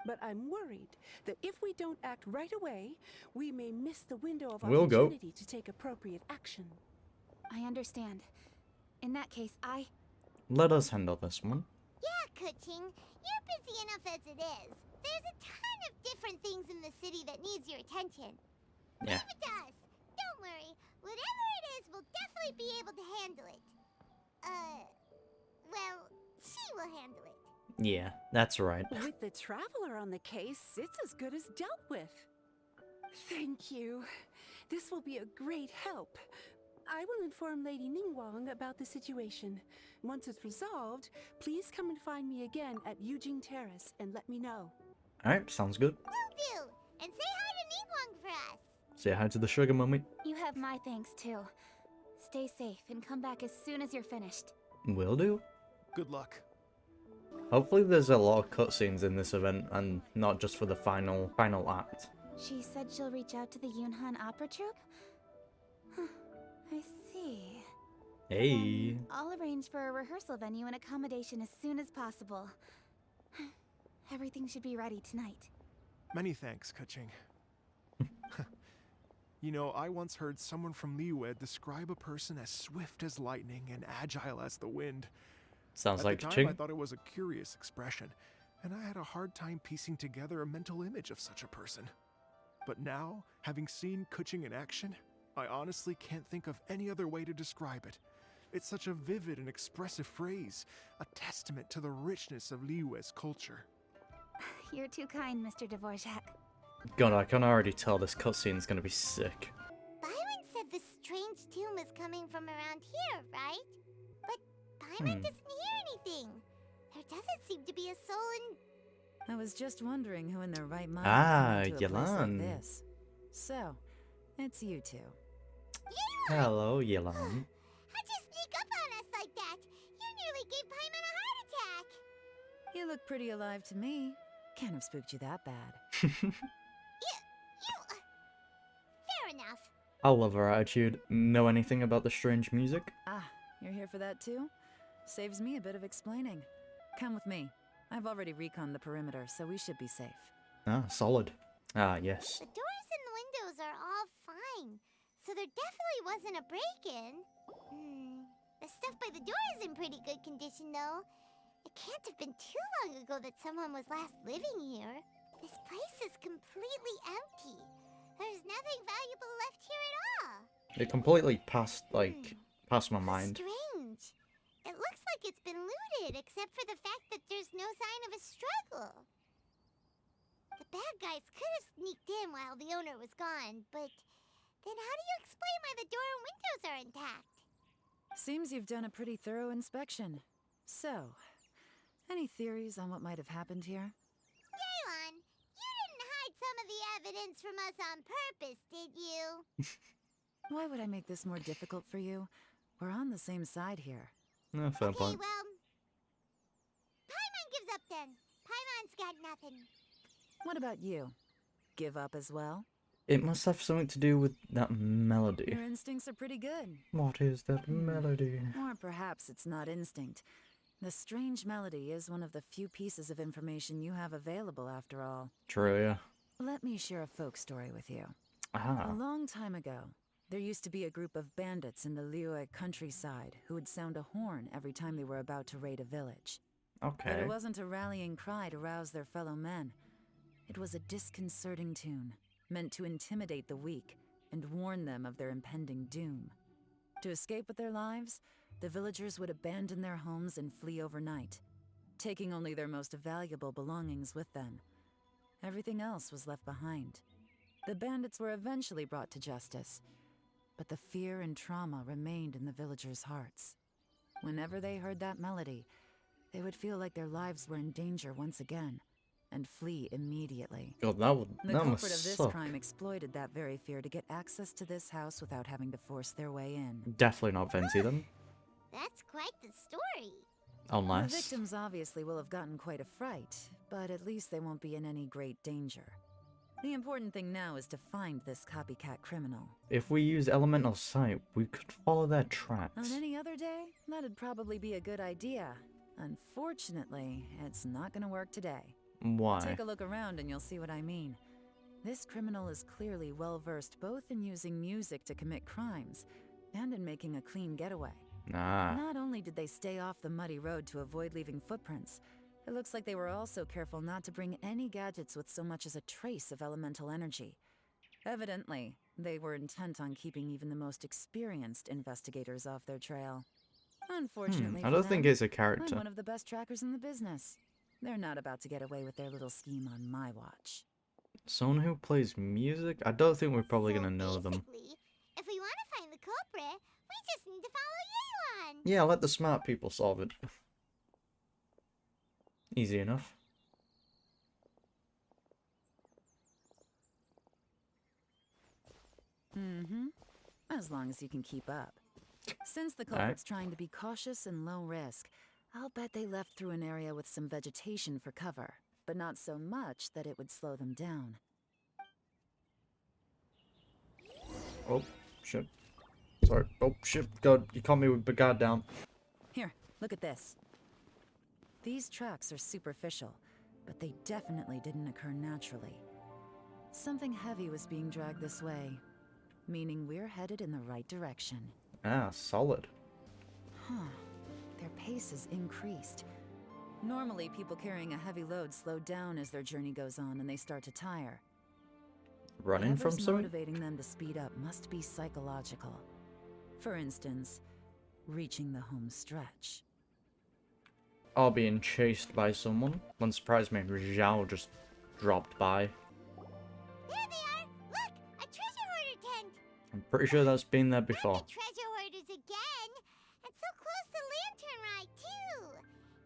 But I'm worried that if we don't act right away, we may miss the window of We'll go. opportunity to take appropriate action. I understand. In that case, Let us handle this one. Yeah, Keqing, you're busy enough as it is. There's a ton of different things in the city that needs your attention. Yeah. Leave it to us. Don't worry. Whatever it is, we'll definitely be able to handle it. Well, she will handle it. Yeah, that's right. With the traveler on the case, it's as good as dealt with. Thank you. This will be a great help. I will inform Lady Ningguang about the situation. Once it's resolved, please come and find me again at Yujing Terrace and let me know. Alright, sounds good. Will do. And say hi to Ningguang for us. Say hi to the sugar mummy. you have my thanks too. Stay safe and come back as soon as you're finished. Will do. Good luck. Hopefully there's a lot of cutscenes in this event and not just for the final act. She said she'll reach out to the Yunhan Opera Troupe? Huh, I see. Hey. Then I'll arrange for a rehearsal venue and accommodation as soon as possible. Everything should be ready tonight. Many thanks, Keqing. You know, I once heard someone from Liyue describe a person as swift as lightning and agile as the wind. Sounds At like the time, I Keqing. thought it was a curious expression, and I had a hard time piecing together a mental image of such a person. But now, having seen Keqing in action, I honestly can't think of any other way to describe it. It's such a vivid and expressive phrase, a testament to the richness of Liyue's culture. You're too kind, Mr. Dvorak. God, I can already tell this cutscene's gonna be sick. Byron said this strange tune was coming from around here, right? But Byron doesn't hear anything. There doesn't seem to be a soul in... I was just wondering who in their right mind Ah, would come out to a place like Yelan. this. So, it's you two. Hello, Yelan. How'd you sneak up on us like that? You nearly gave Paimon a heart attack. You look pretty alive to me. Can't have spooked you that bad. You... Fair enough. I love her attitude. Know anything about the strange music? Ah, you're here for that too? Saves me a bit of explaining. Come with me. I've already reconned the perimeter, so we should be safe. Ah, solid. Ah, yes. The doors and the windows are all fine, so there definitely wasn't a break-in. The stuff by the door is in pretty good condition, though. It can't have been too long ago that someone was last living here. This place is completely empty. There's nothing valuable left here at all. It completely passed my mind. Strange. It looks like it's been looted, except for the fact that there's no sign of a struggle. The bad guys could have sneaked in while the owner was gone, but then how do you explain why the door and windows are intact? Seems you've done a pretty thorough inspection. So, any theories on what might have happened here? Yaylon, you didn't hide some of the evidence from us on purpose, did you? Why would I make this more difficult for you? We're on the same side here. No, fair Okay, point. well... Paimon gives up then. Paimon's got nothing. What about you? Give up as well? It must have something to do with that melody. Your instincts are pretty good. What is that melody? Or perhaps it's not instinct. The strange melody is one of the few pieces of information you have available, after all. True, yeah. Let me share a folk story with you. A Ah, long time ago, there used to be a group of bandits in the Liyue countryside who would sound a horn every time they were about to raid a village. But okay. it wasn't a rallying cry to rouse their fellow men. It was a disconcerting tune, meant to intimidate the weak and warn them of their impending doom. To escape with their lives, the villagers would abandon their homes and flee overnight, taking only their most valuable belongings with them. Everything else was left behind. The bandits were eventually brought to justice, but the fear and trauma remained in the villagers' hearts. Whenever they heard that melody, they would feel like their lives were in danger once again, and flee immediately. God, The that culprit must of this suck. crime exploited that very fear to get access to this house without having to force their way in. Definitely not Venti then. That's quite the story. The Unless. victims obviously will have gotten quite a fright, but at least they won't be in any great danger. The important thing now is to find this copycat criminal. If we use elemental sight, we could follow their On tracks. any other day, that'd probably be a good idea. Unfortunately, it's not gonna work today. Why? Take a look around and you'll see what I mean. This criminal is clearly well-versed both in using music to commit crimes and in making a clean getaway. Ah, Not only did they stay off the muddy road to avoid leaving footprints, it looks like they were also careful not to bring any gadgets with so much as a trace of elemental energy. Evidently, they were intent on keeping even the most experienced investigators off their trail. Unfortunately, I for don't think them, it's a I'm character. one of the best trackers in the business. They're not about to get away with their little scheme on my watch. Someone who plays music? I don't think we're probably So gonna know them. basically, if we want to find the culprit, we just need to follow Yaylon. Yeah, let the smart people solve it. Easy enough. Mm-hmm. As long as you can keep up. Since the Alright. culprit's trying to be cautious and low risk, I'll bet they left through an area with some vegetation for cover, but not so much that it would slow them down. Oh, shit. Sorry. Oh, shit. God, you caught me with the guard down. Here, look at this. These tracks are superficial, but they definitely didn't occur naturally. Something heavy was being dragged this way, meaning we're headed in the right direction. Ah, solid. Huh. They're pace is increased. Normally, people carrying a heavy load slow down as their journey goes on and they start to tire. Running from Whatever's something? motivating them to speed up must be psychological. For instance, reaching the home stretch. Or being chased by someone. Wouldn't surprise me if Zhao just dropped by. There they are! Look! A treasure hoarder tent! I'm pretty sure that's been there before. And the treasure hoarders again! And so close to Lantern Rite, too!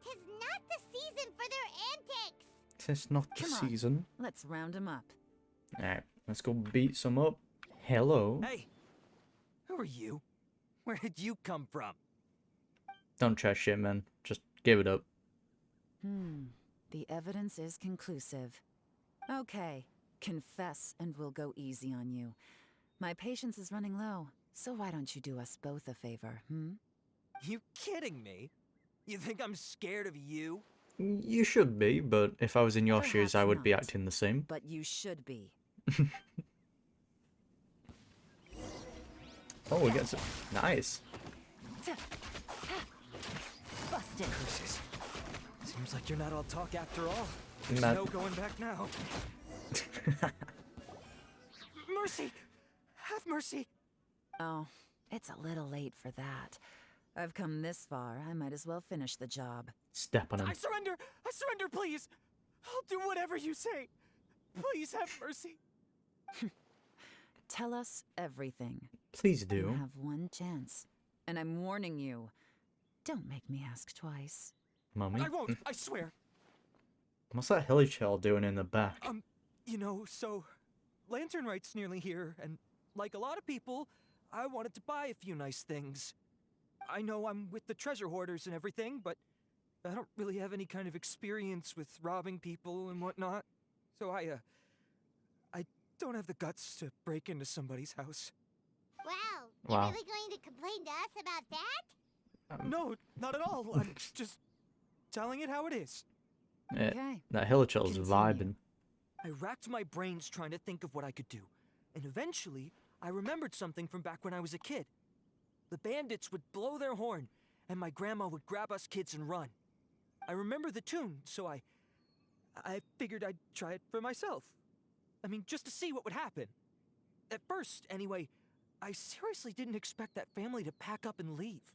'Tis not the season for their antics! It's not the Come on. season. Let's round them up. Alright, let's go beat some up. Hello. Hey! Who are you? Where did you come from? Don't try shit, man. Just give it up. The evidence is conclusive. Okay, confess and we'll go easy on you. My patience is running low, so why don't you do us both a favor, You kidding me? You think I'm scared of you? You should be, but if I was in your shoes, I Perhaps would be not. acting the same. But you should be. Oh, we got some. Nice. Busted. Curses. Seems like you're not all talk after all. There's Not- no going back now. Mercy! Have mercy! Oh, it's a little late for that. I've come this far, I might as well finish the job. Step on him. I surrender! I surrender, please! I'll do whatever you say. Please have mercy. Tell us everything. Please You do. have one chance. And I'm warning you. Don't make me ask twice. Mummy. I won't, I swear. What's that hilly child doing in the back? You know, so Lantern Rite's nearly here, and like a lot of people, I wanted to buy a few nice things. I know I'm with the treasure hoarders and everything, but I don't really have any kind of experience with robbing people and whatnot. So I don't have the guts to break into somebody's house. Wow, Wow. you're really going to complain to us about that? No, not at all. I'm just telling it how it is. Eh, Okay. that hilly child's Continue. vibing. I racked my brains trying to think of what I could do, and eventually, I remembered something from back when I was a kid. The bandits would blow their horn, and my grandma would grab us kids and run. I remember the tune, so I figured I'd try it for myself. I mean, just to see what would happen. At first, anyway, I seriously didn't expect that family to pack up and leave.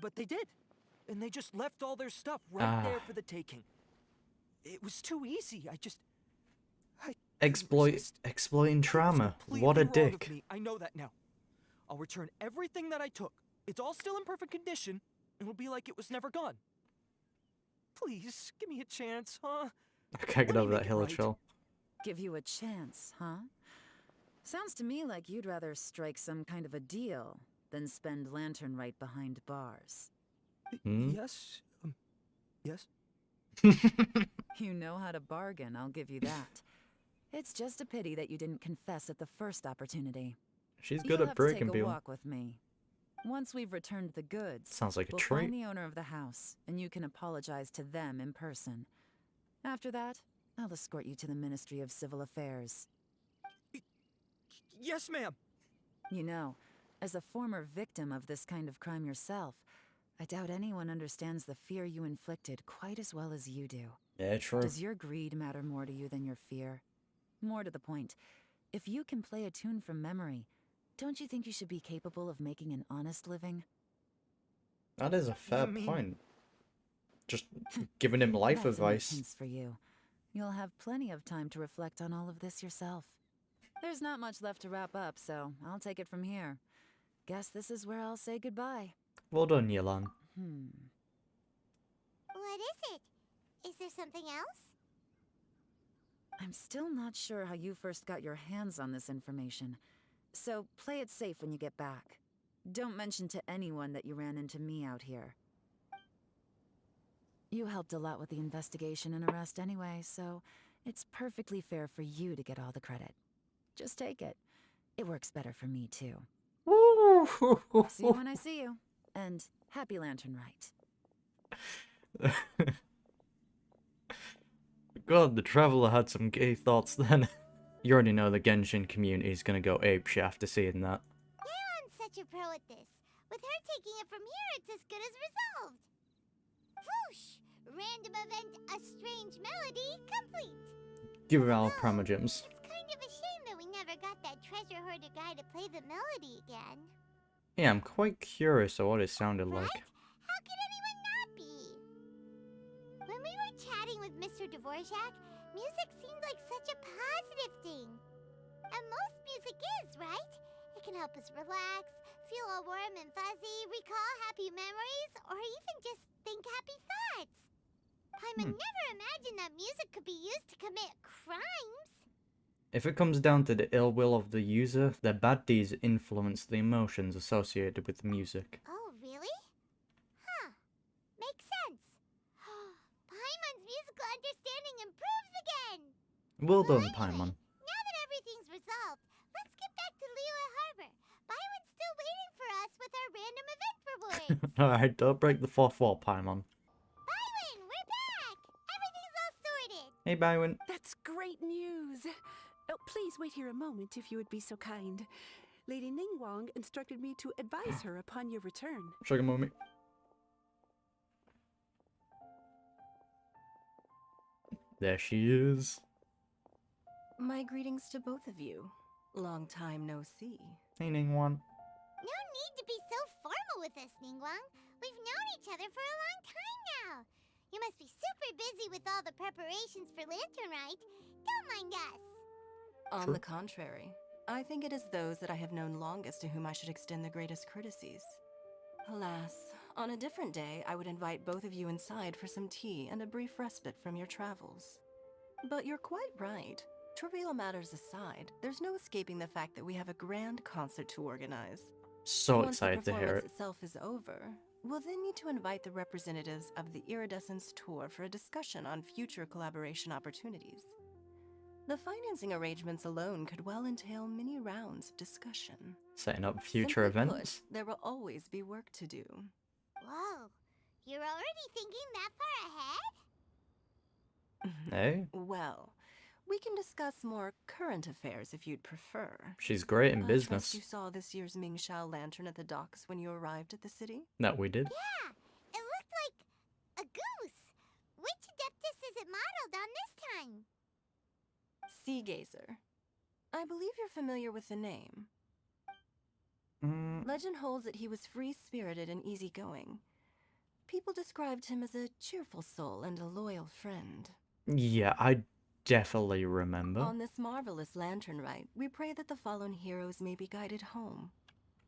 But they did, and they just left all their stuff right there for the taking. It was too easy. I couldn't resist. Exploiting It was trauma. completely What a wrong of dick. me. I know that now. I'll return everything that I took. It's all still in perfect condition, and it'll be like it was never gone. Please, give me a chance, huh? I can't get Let me over that make it hilly right. child. Give you a chance, huh? Sounds to me like you'd rather strike some kind of a deal than spend Lantern Rite behind bars. Hmm? Yes? Yes? You know how to bargain, I'll give you that. It's just a pity that you didn't confess at the first opportunity. She's good You'll at have breaking to take a people. walk with me. Once we've returned the goods, Sounds like a we'll treat. find the owner of the house, and you can apologize to them in person. After that, I'll escort you to the Ministry of Civil Affairs. Yes, ma'am. You know, as a former victim of this kind of crime yourself, I doubt anyone understands the fear you inflicted quite as well as you do. Yeah, true. Does your greed matter more to you than your fear? More to the point, if you can play a tune from memory, don't you think you should be capable of making an honest living? That is a fair mean- point. Just giving him life That's enough advice. hints for you. You'll have plenty of time to reflect on all of this yourself. There's not much left to wrap up, so I'll take it from here. Guess this is where I'll say goodbye. Well done, Yelan. What is it? Is there something else? I'm still not sure how you first got your hands on this information, so play it safe when you get back. Don't mention to anyone that you ran into me out here. You helped a lot with the investigation and arrest anyway, so it's perfectly fair for you to get all the credit. Just take it. It works better for me, too. See you when I see you. And happy Lantern Rite. God, the Traveler had some gay thoughts then. You already know the Genshin community is gonna go apeshit after seeing that. Yaoyang's such a pro at this. With her taking it from here, it's as good as resolved. Whoosh! Random event, a strange melody, complete. Give her our Oh, primogems. it's kind of a shame that we never got that treasure hoarder guy to play the melody again. Yeah, I'm quite curious of what it sounded Right? like. How could anyone not be? When we were chatting with Mr. Dvorak, music seemed like such a positive thing. And most music is, right? It can help us relax, feel all warm and fuzzy, recall happy memories, or even just think happy thoughts. Paimon never imagined that music could be used to commit crimes. If it comes down to the ill will of the user, their bad deeds influence the emotions associated with the music. Oh, really? Huh. Makes sense. Paimon's musical understanding improves again. Well Well, done, anyway, Paimon. now that everything's resolved, let's get back to Liyue Harbor. Byron's still waiting for us with our random event rewards. Alright, don't break the fourth wall, Paimon. Byron, we're back! Everything's all sorted. Hey, Byron. That's great news. Oh, please wait here a moment if you would be so kind. Lady Ningguang instructed me to advise her upon your return. Sugar mommy. There she is. My greetings to both of you. Long time no see. Hey, Ningguang. No need to be so formal with us, Ningguang. We've known each other for a long time now. You must be super busy with all the preparations for Lantern Rite. Don't mind us. On True. the contrary, I think it is those that I have known longest to whom I should extend the greatest courtesies. Alas, on a different day, I would invite both of you inside for some tea and a brief respite from your travels. But you're quite right. Trivial matters aside, there's no escaping the fact that we have a grand concert to organize. So Once the excited to hear performance it. itself is over, we'll then need to invite the representatives of the Iridescence Tour for a discussion on future collaboration opportunities. The financing arrangements alone could well entail many rounds of discussion. Setting up future Simply events. Put, there will always be work to do. Whoa, you're already thinking that far ahead? Hey, Well, we can discuss more current affairs if you'd prefer. she's great in I business. trust you saw this year's Mingxiao lantern at the docks when you arrived at the city? That we did. Yeah, it looked like a goose. Which Adeptus is it modeled on this time? Sea Gazer. I believe you're familiar with the name. Legend holds that he was free-spirited and easygoing. People described him as a cheerful soul and a loyal friend. Yeah, I definitely remember. On this marvelous Lantern Rite, we pray that the fallen heroes may be guided home.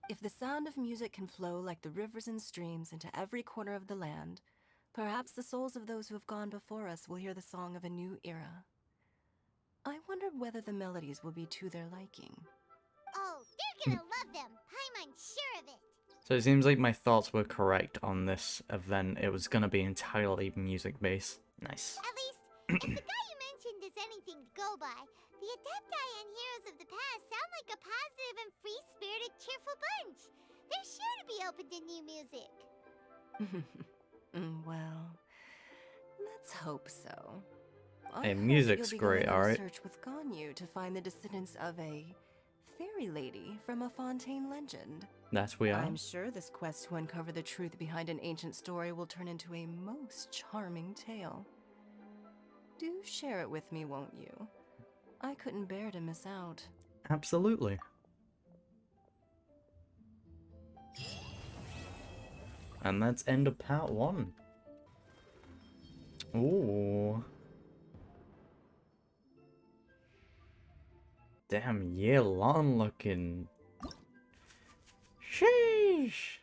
If the sound of music can flow like the rivers and streams into every corner of the land, perhaps the souls of those who have gone before us will hear the song of a new era. I wonder whether the melodies will be to their liking. Oh, they're gonna love them. I'm unsure of it. So it seems like my thoughts were correct on this event. It was gonna be entirely music based. Nice. At least, if the guy you mentioned is anything to go by, the Adepti and heroes of the past sound like a positive and free-spirited, cheerful bunch. They're sure to be open to new music. Well, let's hope so. Hey, I heard that music's you'll be going great, on a alright? search with Ganyu to find the descendants of a fairy lady from a Fontaine legend. That's we are. I'm sure this quest to uncover the truth behind an ancient story will turn into a most charming tale. Do share it with me, won't you? I couldn't bear to miss out. Absolutely. And that's end of part 1. Ooh. Damn, year long looking. Sheesh.